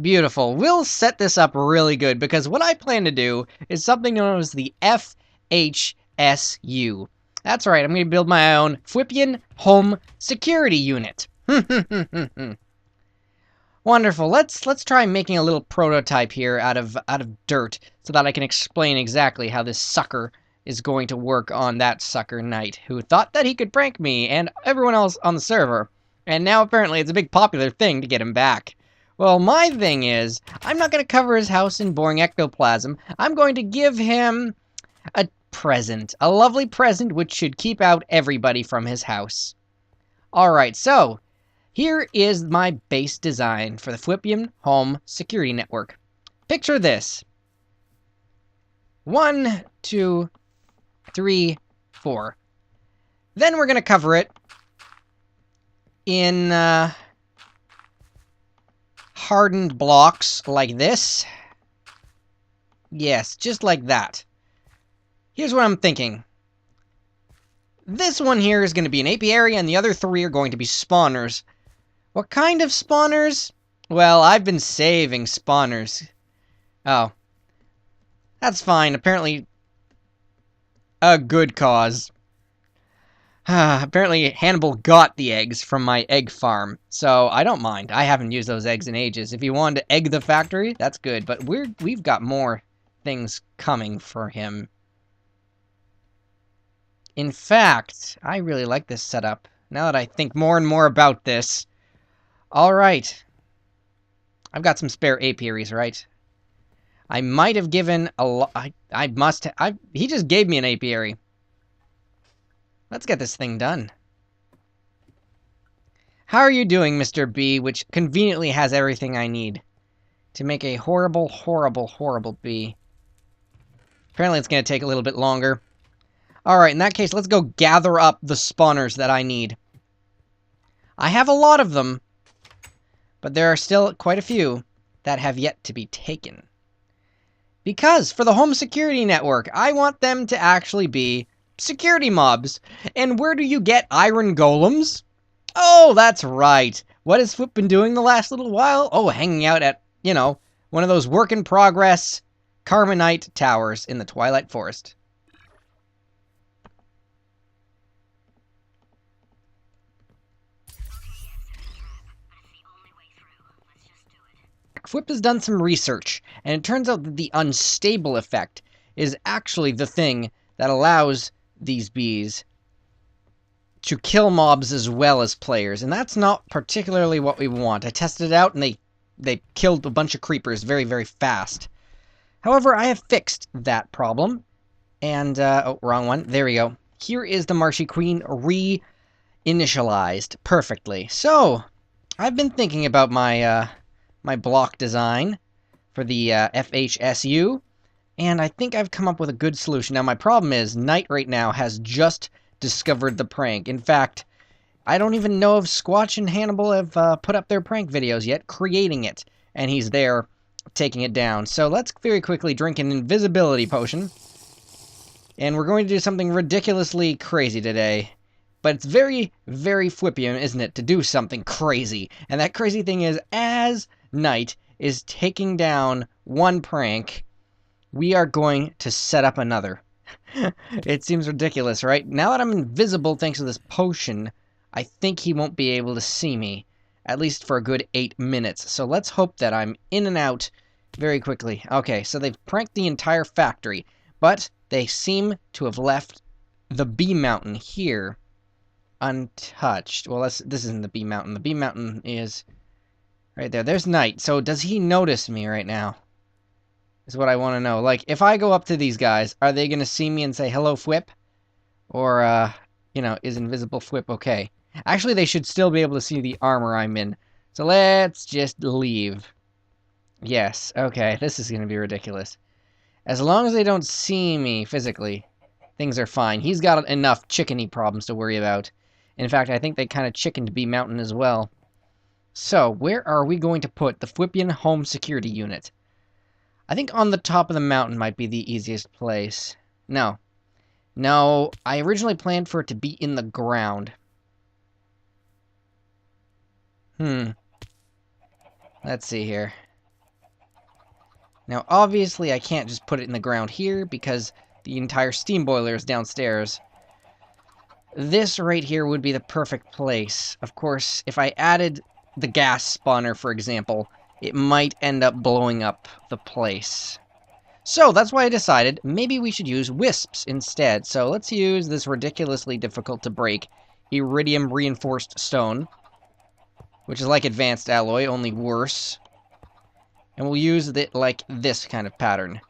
Beautiful. We'll set this up really good because what I plan to do is something known as the FHSU. That's right, I'm going to build my own FHWIPian Home Security Unit. Wonderful. Let's try making a little prototype here out of dirt so that I can explain exactly how this sucker is going to work on that sucker Nite who thought that he could prank me and everyone else on the server. And now apparently it's a big popular thing to get him back. Well, my thing is, I'm not going to cover his house in boring ectoplasm. I'm going to give him a present. A lovely present which should keep out everybody from his house. Alright, so here is my base design for the FHWIPian Home Security Network. Picture this. 1, 2, 3, 4. Then we're going to cover it in hardened blocks like this. Yes, just like that. Here's what I'm thinking. This one here is going to be an apiary, and the other 3 are going to be spawners. What kind of spawners? Well, I've been saving spawners. Oh. That's fine. Apparently, a good cause. Apparently, Hannibal got the eggs from my egg farm, so I don't mind. I haven't used those eggs in ages. If you wanted to egg the factory, that's good, but we've got more things coming for him. In fact, I really like this setup, now that I think more and more about this. Alright. I've got some spare apiaries, right? I might have given a lot... he just gave me an apiary. Let's get this thing done. How are you doing, Mr. B, which conveniently has everything I need to make a horrible, horrible, horrible bee? Apparently it's going to take a little bit longer. Alright, in that case, let's go gather up the spawners that I need. I have a lot of them, but there are still quite a few that have yet to be taken. Because, for the home security network, I want them to actually be security mobs. And where do you get iron golems? Oh, that's right. What has FHWIP been doing the last little while? Oh, hanging out at, you know, one of those work-in-progress Carbonite towers in the Twilight Forest. FHWIP has done some research, and it turns out that the unstable effect is actually the thing that allows these bees to kill mobs as well as players, and that's not particularly what we want. I tested it out, and they killed a bunch of creepers very, very fast. However, I have fixed that problem, and, oh, wrong one. There we go. Here is the Marshy Queen re-initialized perfectly. So, I've been thinking about my, my block design for the FHSU, and I think I've come up with a good solution. Now, my problem is, Nite right now has just discovered the prank. In fact, I don't even know if Squatch and Hannibal have put up their prank videos yet, creating it, and he's there taking it down. So let's very quickly drink an invisibility potion, and we're going to do something ridiculously crazy today. But it's very, very FHWIPian, isn't it, to do something crazy. And that crazy thing is, as Nite is taking down one prank, we are going to set up another. It seems ridiculous, right? Now that I'm invisible thanks to this potion, I think he won't be able to see me. At least for a good 8 minutes. So let's hope that I'm in and out very quickly. Okay, so they've pranked the entire factory. But they seem to have left the bee mountain here untouched. Well, this isn't the bee mountain. The bee mountain is right there. There's Nite. So does he notice me right now? Is what I want to know. Like, if I go up to these guys, are they going to see me and say, hello, FHWIP? Or, you know, is invisible FHWIP okay? Actually, they should still be able to see the armor I'm in. So let's just leave. Yes, okay, this is going to be ridiculous. As long as they don't see me physically, things are fine. He's got enough chickeny problems to worry about. In fact, I think they kind of chickened Bee Mountain as well. So, where are we going to put the FHWIPian Home Security Unit? I think on the top of the mountain might be the easiest place. No. No, I originally planned for it to be in the ground. Let's see here. Now, obviously, I can't just put it in the ground here because the entire steam boiler is downstairs. This right here would be the perfect place. Of course, if I added the gas spawner, for example, it might end up blowing up the place. So that's why I decided maybe we should use wisps instead. So let's use this ridiculously difficult to break iridium reinforced stone, which is like advanced alloy, only worse. And we'll use it like this kind of pattern.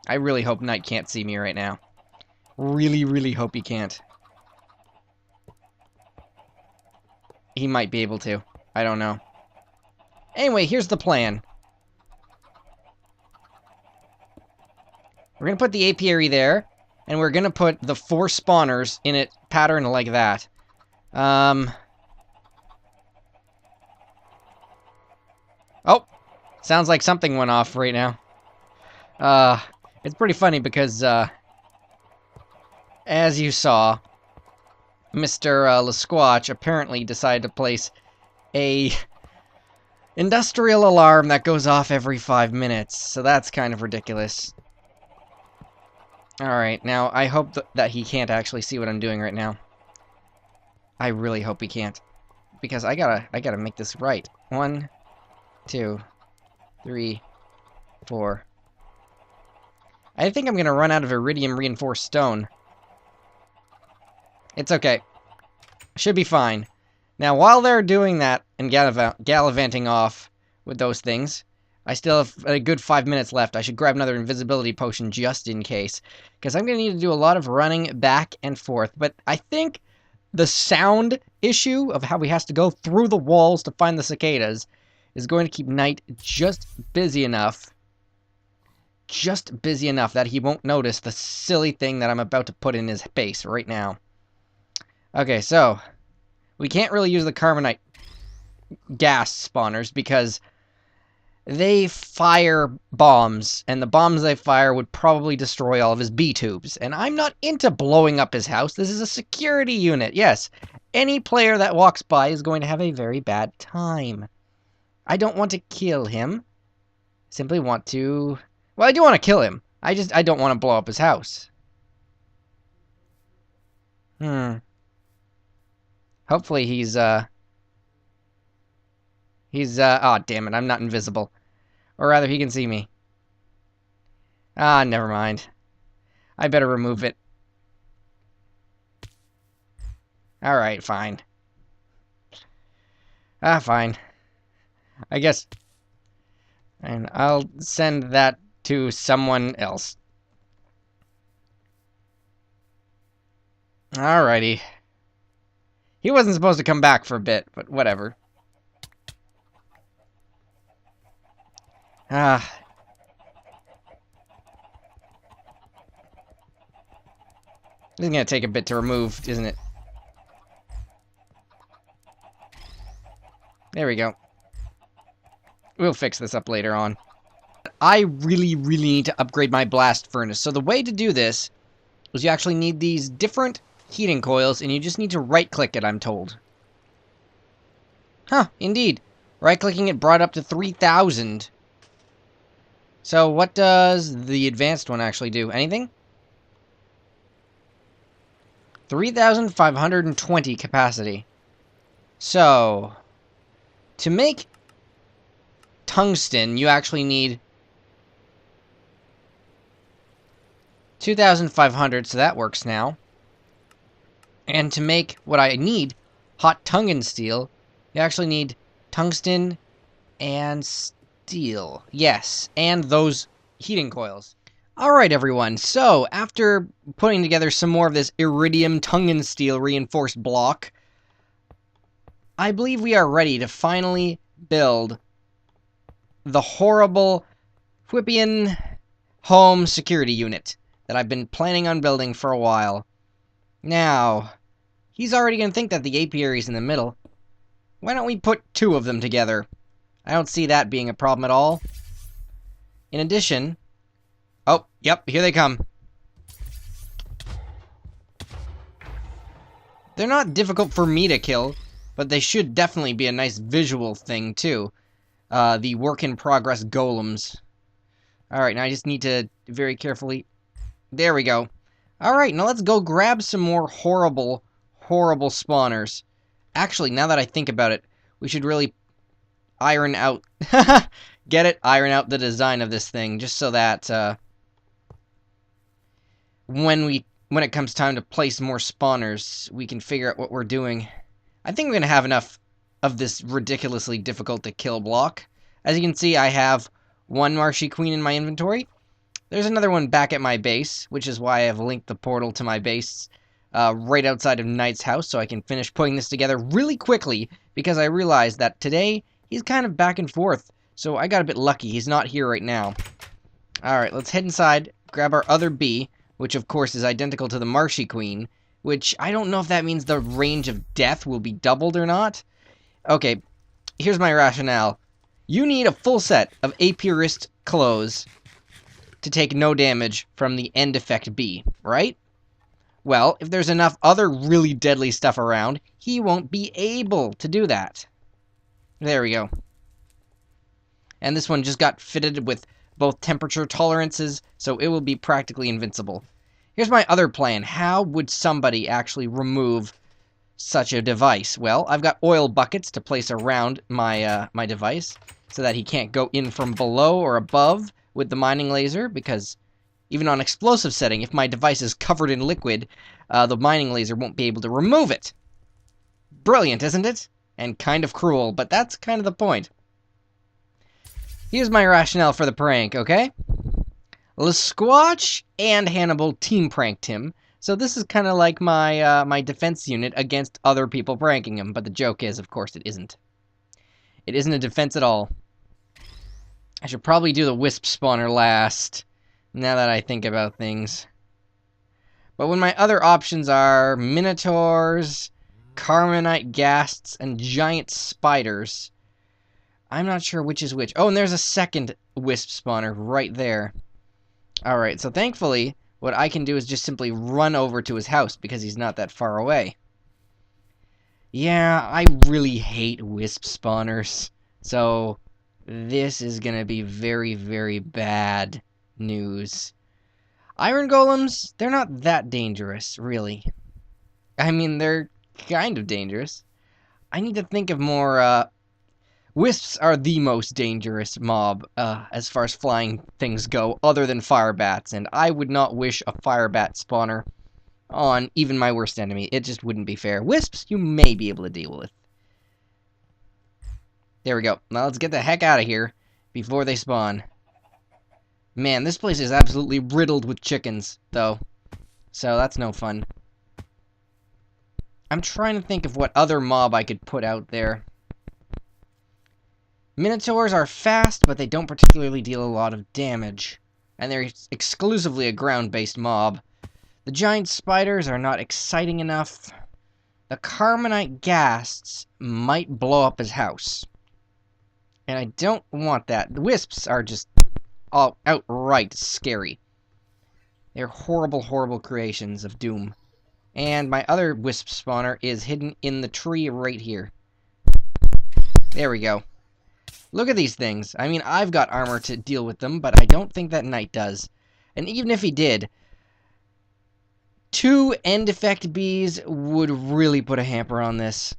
I really hope Nite can't see me right now. Really, really hope he can't. He might be able to. I don't know. Anyway, here's the plan. We're going to put the apiary there, and we're going to put the 4 spawners in a pattern like that. Oh! Sounds like something went off right now. It's pretty funny because, as you saw, Mr. Lesquatch apparently decided to place a industrial alarm that goes off every 5 minutes, so that's kind of ridiculous. Alright, now I hope that he can't actually see what I'm doing right now. I really hope he can't, because I gotta make this right. 1, 2, 3, 4. I think I'm gonna run out of iridium reinforced stone. It's okay. Should be fine. Now, while they're doing that and gallivanting off with those things, I still have a good 5 minutes left. I should grab another invisibility potion just in case, because I'm gonna need to do a lot of running back and forth. But I think the sound issue of how he has to go through the walls to find the cicadas is going to keep Nite just busy enough that he won't notice the silly thing that I'm about to put in his base right now. Okay, so we can't really use the carbonite gas spawners because they fire bombs, and the bombs they fire would probably destroy all of his B-tubes. And I'm not into blowing up his house. This is a security unit. Yes, any player that walks by is going to have a very bad time. I don't want to kill him. Simply want to... Well, I do want to kill him. I don't want to blow up his house. Hopefully he's, oh, damn it, I'm not invisible. Or rather, he can see me. Ah, never mind. I better remove it. Alright, fine. Ah, fine. I guess... And I'll send that to someone else. Alrighty. He wasn't supposed to come back for a bit, but whatever. This is gonna take a bit to remove, isn't it? There we go. We'll fix this up later on. I really, really need to upgrade my blast furnace. So the way to do this is you actually need these different heating coils, and you just need to right-click it, I'm told. Huh, indeed. Right-clicking it brought up to 3,000. So what does the advanced one actually do? Anything? 3,520 capacity. So, to make tungsten, you actually need 2,500, so that works now. And to make what I need, hot tungsten steel, you actually need tungsten and steel. Yes, and those heating coils. Alright everyone, so after putting together some more of this iridium tungsten steel reinforced block, I believe we are ready to finally build the horrible Whippian home security unit that I've been planning on building for a while. Now, he's already going to think that the apiary is in the middle. Why don't we put 2 of them together? I don't see that being a problem at all. In addition... Oh, yep, here they come. They're not difficult for me to kill, but they should definitely be a nice visual thing, too. the work-in-progress golems. Alright, now I just need to very carefully... There we go. Alright, now let's go grab some more horrible, horrible spawners. Actually, now that I think about it, we should really iron out... Get it? Iron out the design of this thing, just so that, when it comes time to place more spawners, we can figure out what we're doing. I think we're going to have enough of this ridiculously difficult to kill block. As you can see, I have one Marshy Queen in my inventory. There's another one back at my base, which is why I've linked the portal to my base right outside of Nite's house, so I can finish putting this together really quickly, because I realized that today he's kind of back and forth, so I got a bit lucky. He's not here right now. Alright, let's head inside, grab our other bee, which of course is identical to the Marshy Queen, which I don't know if that means the range of death will be doubled or not. Okay, here's my rationale. You need a full set of Apiarist clothes to take no damage from the end effect bee, right? Well, if there's enough other really deadly stuff around, he won't be able to do that. There we go. And this one just got fitted with both temperature tolerances, so it will be practically invincible. Here's my other plan. How would somebody actually remove such a device? Well, I've got oil buckets to place around my my device, so that he can't go in from below or above with the mining laser, because even on explosive setting, if my device is covered in liquid, the mining laser won't be able to remove it. Brilliant, isn't it? And kind of cruel, but that's kind of the point. Here's my rationale for the prank, okay? Squatch and Hannibal team pranked him, so this is kind of like my my defense unit against other people pranking him, but the joke is, of course, it isn't. It isn't a defense at all. I should probably do the wisp spawner last, now that I think about things. But when my other options are minotaurs, Carmenite ghasts, and giant spiders, I'm not sure which is which. Oh, and there's a second wisp spawner right there. Alright, so thankfully, what I can do is just simply run over to his house, because he's not that far away. Yeah, I really hate wisp spawners, so this is gonna be very, very bad news. Iron golems, they're not that dangerous, really. I mean, they're kind of dangerous. I need to think of more, wisps are the most dangerous mob, as far as flying things go, other than firebats, and I would not wish a firebat spawner on even my worst enemy. It just wouldn't be fair. Wisps, you may be able to deal with. There we go. Now let's get the heck out of here before they spawn. Man, this place is absolutely riddled with chickens, though, so that's no fun. I'm trying to think of what other mob I could put out there. Minotaurs are fast, but they don't particularly deal a lot of damage, and they're exclusively a ground-based mob. The giant spiders are not exciting enough. The Carmenite ghasts might blow up his house, and I don't want that. The wisps are just all outright scary. They're horrible, horrible creations of doom. And my other wisp spawner is hidden in the tree right here. There we go. Look at these things. I mean, I've got armor to deal with them, but I don't think that Nite does. And even if he did, 2 end effect bees would really put a hamper on this.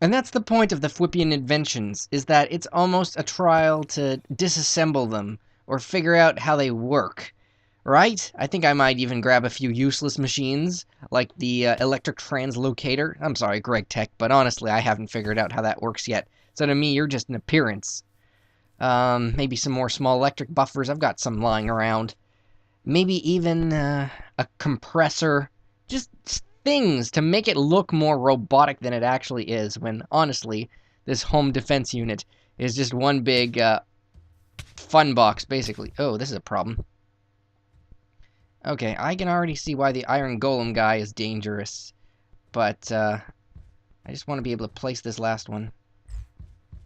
And that's the point of the Fwippian inventions, is that it's almost a trial to disassemble them, or figure out how they work. Right? I think I might even grab a few useless machines, like the electric translocator. I'm sorry, Greg Tech, but honestly, I haven't figured out how that works yet. So to me, you're just an appearance. Maybe some more small electric buffers. I've got some lying around. Maybe even a compressor. Just things to make it look more robotic than it actually is, when, honestly, this home defense unit is just one big fun box, basically. Oh, this is a problem. Okay, I can already see why the Iron Golem guy is dangerous. But, I just want to be able to place this last one.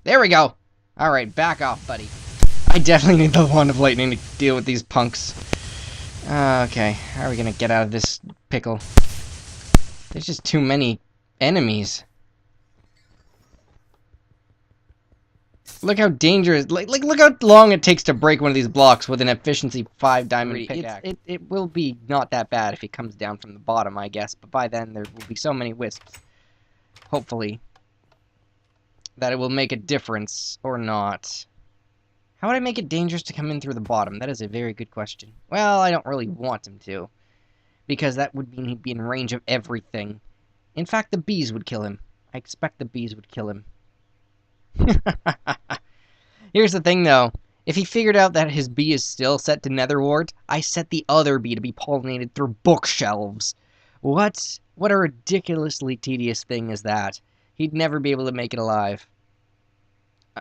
There we go! Alright, back off, buddy. I definitely need the Wand of Lightning to deal with these punks. Okay, how are we gonna get out of this pickle? There's just too many enemies. Look how dangerous, like look how long it takes to break one of these blocks with an efficiency 5 diamond pickaxe. It will be not that bad if he comes down from the bottom, I guess, but by then there will be so many wisps, hopefully, that it will make a difference, or not. How would I make it dangerous to come in through the bottom? That is a very good question. Well, I don't really want him to, because that would mean he'd be in range of everything. In fact, the bees would kill him. I expect the bees would kill him. Here's the thing, though. If he figured out that his bee is still set to netherwort, I set the other bee to be pollinated through bookshelves. What? What a ridiculously tedious thing is that? He'd never be able to make it alive.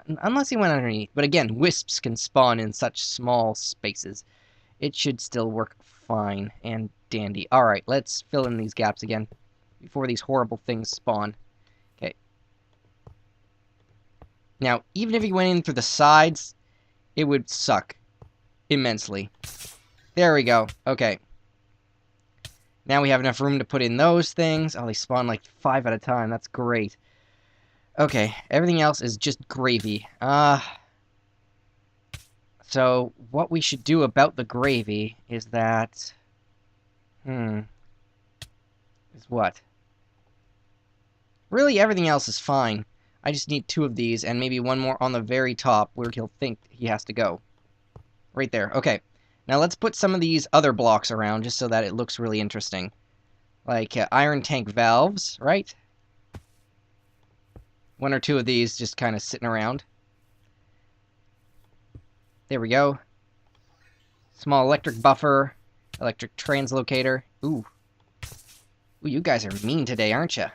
Unless he went underneath. But again, wisps can spawn in such small spaces. It should still work fine and dandy. Alright, let's fill in these gaps again before these horrible things spawn. Now, even if he went in through the sides, it would suck immensely. There we go. Okay. Now we have enough room to put in those things. Oh, they spawn like 5 at a time. That's great. Okay, everything else is just gravy. So, what we should do about the gravy is that... Is what? Really, everything else is fine. I just need 2 of these, and maybe one more on the very top, where he'll think he has to go. Right there. Okay. Now let's put some of these other blocks around, just so that it looks really interesting. Like iron tank valves, right? 1 or 2 of these just kind of sitting around. There we go. Small electric buffer. Electric translocator. Ooh. Ooh, you guys are mean today, aren't you?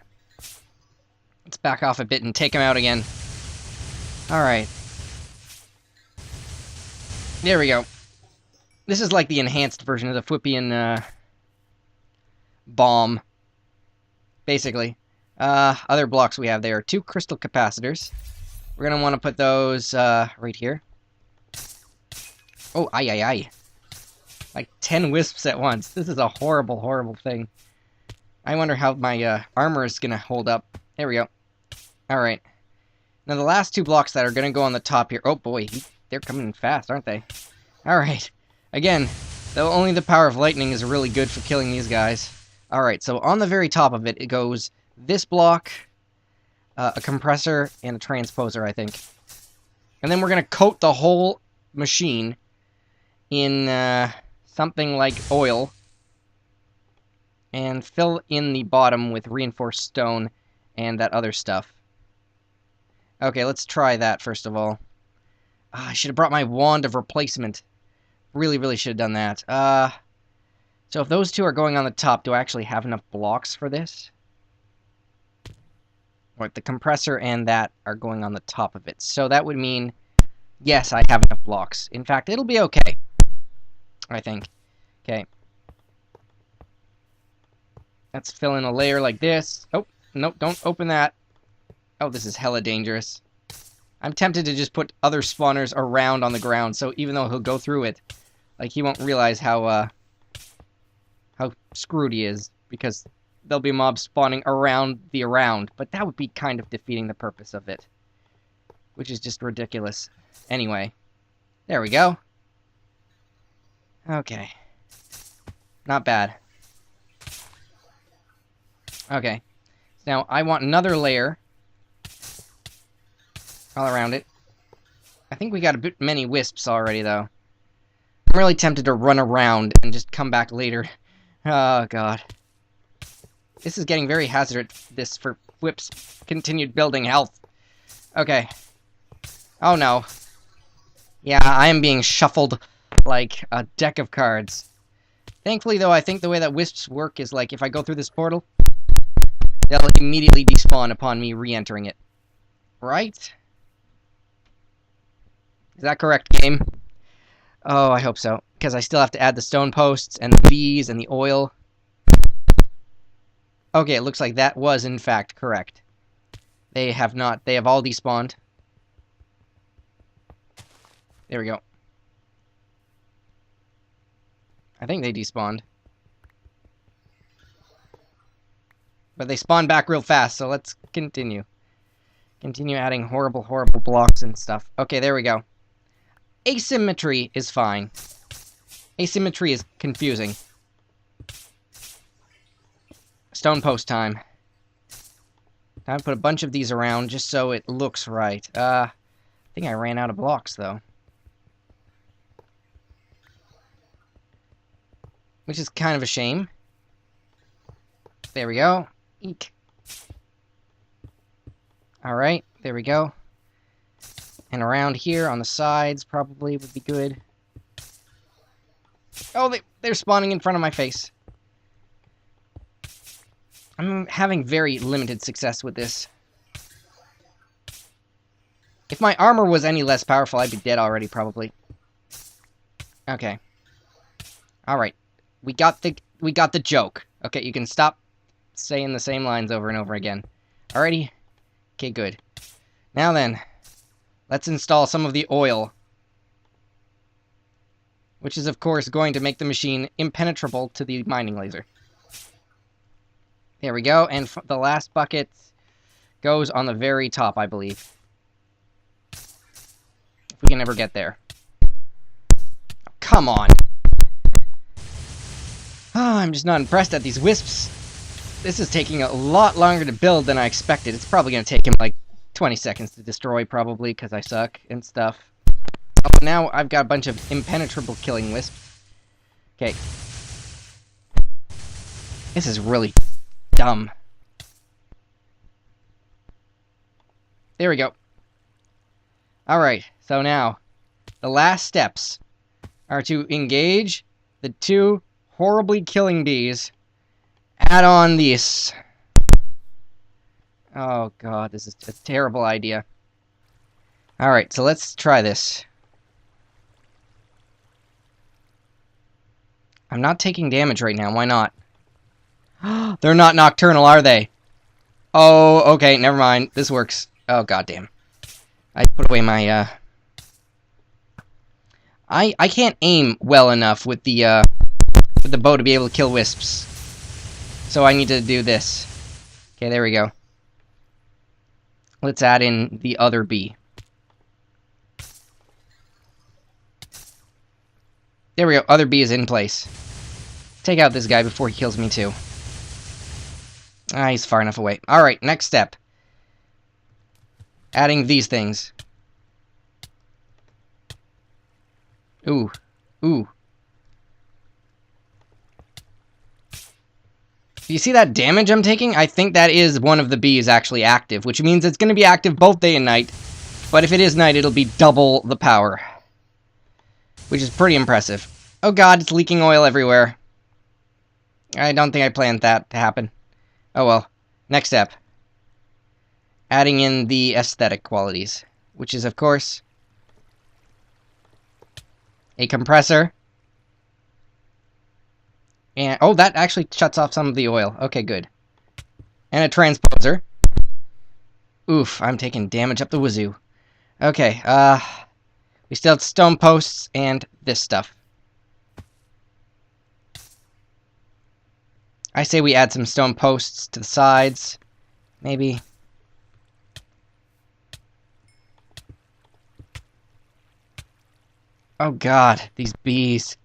Let's back off a bit and take him out again. Alright. There we go. This is like the enhanced version of the Fwippian, bomb. Basically. Other blocks we have there. 2 crystal capacitors. We're gonna want to put those, right here. Oh, aye. Like 10 wisps at once. This is a horrible, horrible thing. I wonder how my, armor is gonna hold up. There we go. Alright. Now the last 2 blocks that are gonna go on the top here... Oh boy, they're coming in fast, aren't they? Alright. Again, though only the power of lightning is really good for killing these guys. Alright, so on the very top of it, it goes this block, a compressor, and a transposer, I think. And then we're gonna coat the whole machine in, something like oil. And fill in the bottom with reinforced stone and that other stuff. Okay, let's try that first of all. I should have brought my wand of replacement. Really should have done that. So if those 2 are going on the top, do I actually have enough blocks for this? Right, the compressor and that are going on the top of it. So that would mean, yes, I have enough blocks. In fact, it'll be okay. I think. Okay. Let's fill in a layer like this. Oh, nope, don't open that. Oh, this is hella dangerous. I'm tempted to just put other spawners around on the ground, so even though he'll go through it, like, he won't realize how screwed he is, because there'll be mobs spawning around the around, but that would be kind of defeating the purpose of it, which is just ridiculous. Anyway, there we go. Okay. Not bad. Okay. Now, I want another layer all around it. I think we got a bit many wisps already, though. I'm really tempted to run around and just come back later. Oh, God. This is getting very hazardous, this, for Whip's continued building health. Okay. Oh, no. Yeah, I am being shuffled like a deck of cards. Thankfully, though, I think the way that wisps work is, like, if I go through this portal, they'll immediately despawn upon me re-entering it. Right? Is that correct, game? Oh, I hope so. Because I still have to add the stone posts, and the bees, and the oil. Okay, it looks like that was, in fact, correct. They have not. They have all despawned. There we go. I think they despawned. But they spawn back real fast, so let's continue. Continue adding horrible, horrible blocks and stuff. Okay, there we go. Asymmetry is fine. Asymmetry is confusing. Stone post time. Time to put a bunch of these around just so it looks right. I think I ran out of blocks, though. Which is kind of a shame. There we go. Eek. Alright, there we go. And around here on the sides probably would be good. Oh, they're spawning in front of my face. I'm having very limited success with this. If my armor was any less powerful, I'd be dead already, probably. Okay. Alright. We got the joke. Okay, you can stop saying the same lines over and over again. Alrighty? Okay, good. Now then, let's install some of the oil. Which is, of course, going to make the machine impenetrable to the mining laser. There we go, and the last bucket goes on the very top, I believe. If we can ever get there. Oh, come on! Oh, I'm just not impressed at these wisps. This is taking a lot longer to build than I expected. It's probably going to take him like 20 seconds to destroy, probably, because I suck and stuff. Oh, now I've got a bunch of impenetrable killing wisps. Okay. This is really dumb. There we go. Alright, so now, the last steps are to engage the 2 horribly killing bees. Add on this. Oh god, this is a terrible idea. Alright, so let's try this. I'm not taking damage right now, why not? They're not nocturnal, are they? Oh, okay, never mind. This works. Oh, goddamn. I put away my, I can't aim well enough with the bow to be able to kill wisps. So I need to do this. Okay, there we go. Let's add in the other bee. There we go, other bee is in place. Take out this guy before he kills me too. Ah, he's far enough away. Alright, next step. Adding these things. Ooh. Ooh. Do you see that damage I'm taking? I think that is one of the bees actually active, which means it's going to be active both day and night. But if it is night, it'll be double the power. Which is pretty impressive. Oh god, it's leaking oil everywhere. I don't think I planned that to happen. Oh well. Next step. Adding in the aesthetic qualities. Which is, of course, a compressor. And, oh, that actually shuts off some of the oil. Okay, good. And a transposer. Oof, I'm taking damage up the wazoo. Okay, we still have stone posts and this stuff. I say we add some stone posts to the sides. Maybe. Oh god, these bees.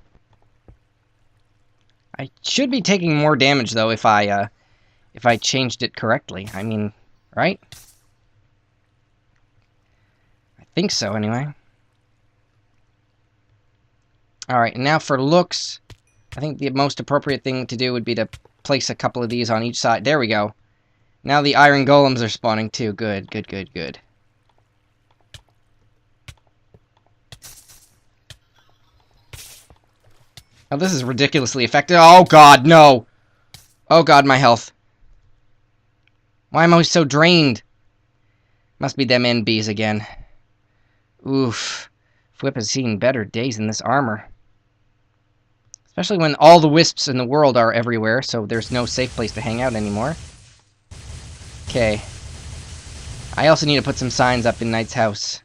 I should be taking more damage though if I changed it correctly. I mean, right? I think so anyway. Alright, and now for looks, I think the most appropriate thing to do would be to place a couple of these on each side. There we go. Now the iron golems are spawning too. Good, good, good, good. Oh, this is ridiculously effective. Oh god, no! Oh god, my health. Why am I so drained? Must be them NBs again. Oof. Flip has seen better days in this armor. Especially when all the wisps in the world are everywhere, so there's no safe place to hang out anymore. Okay. I also need to put some signs up in Nite's house.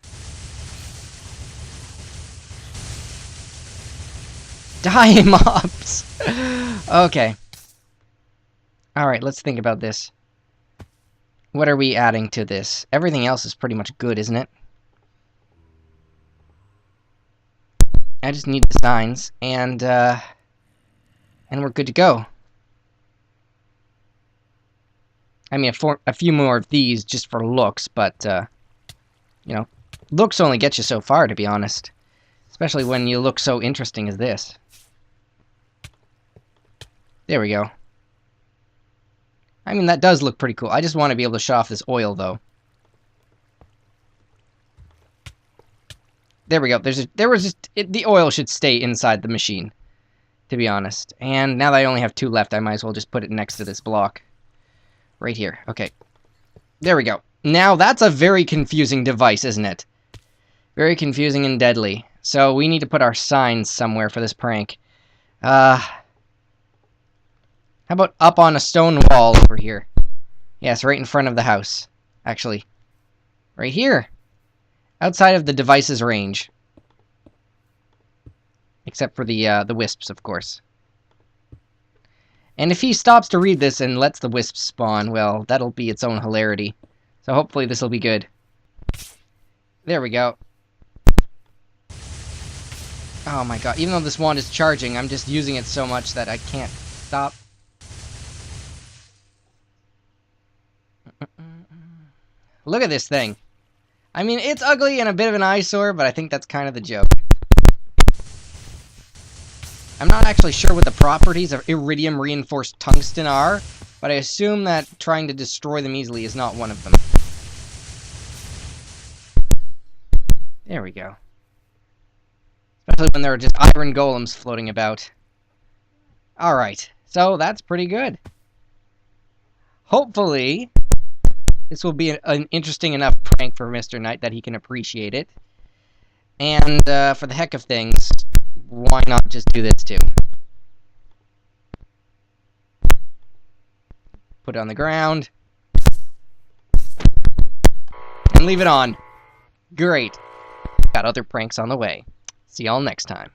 Die, mobs! Okay. Alright, let's think about this. What are we adding to this? Everything else is pretty much good, isn't it? I just need the signs, and we're good to go. I mean, a few more of these just for looks, but, you know, looks only get you so far, to be honest. Especially when you look so interesting as this. There we go. I mean, that does look pretty cool. I just want to be able to show off this oil, though. There we go. The oil should stay inside the machine, to be honest. And now that I only have 2 left, I might as well just put it next to this block. Right here. Okay. There we go. Now, that's a very confusing device, isn't it? Very confusing and deadly. So, we need to put our signs somewhere for this prank. How about up on a stone wall over here? Yes, right in front of the house. Actually, right here. Outside of the device's range. Except for the wisps, of course. And if he stops to read this and lets the wisps spawn, well, that'll be its own hilarity. So hopefully this will be good. There we go. Oh my god, even though this wand is charging, I'm just using it so much that I can't stop. Look at this thing. I mean, it's ugly and a bit of an eyesore, but I think that's kind of the joke. I'm not actually sure what the properties of iridium-reinforced tungsten are, but I assume that trying to destroy them easily is not one of them. There we go. Especially when there are just iron golems floating about. Alright, so that's pretty good. Hopefully, this will be an interesting enough prank for Mr. Nite that he can appreciate it. And for the heck of things, why not just do this too? Put it on the ground. And leave it on. Great. Got other pranks on the way. See y'all next time.